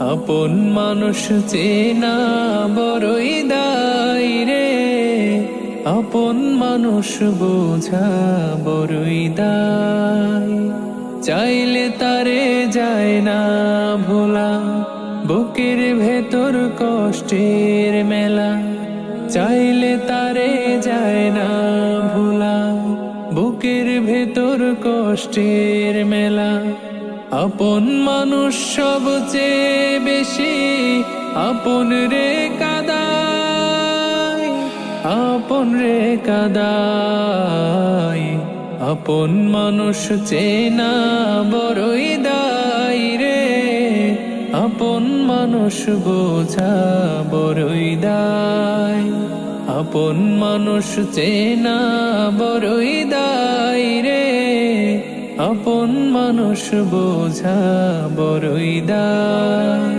আপন মানুষ চেনা বড়ই দায় রে, আপন মানুষ বোঝা বড়ই দায়। চাইলে তারে যায় না ভোলা, বুকের ভেতর কষ্টের মেলা। চাইলে তারে যায় না ভোলা, বুকের ভেতর কষ্টের মেলা। আপন মানুষ সবচেয়ে বেশি আপন রে কাদায়, আপন রে কাদায়। আপন মানুষ চেনা বড়ই দায় রে, আপন মানুষ বোঝা বড়ই দায়। আপন মানুষ চেনা বড়ই দায় রে, আপন মানুষ বোঝা বড়ই দায়।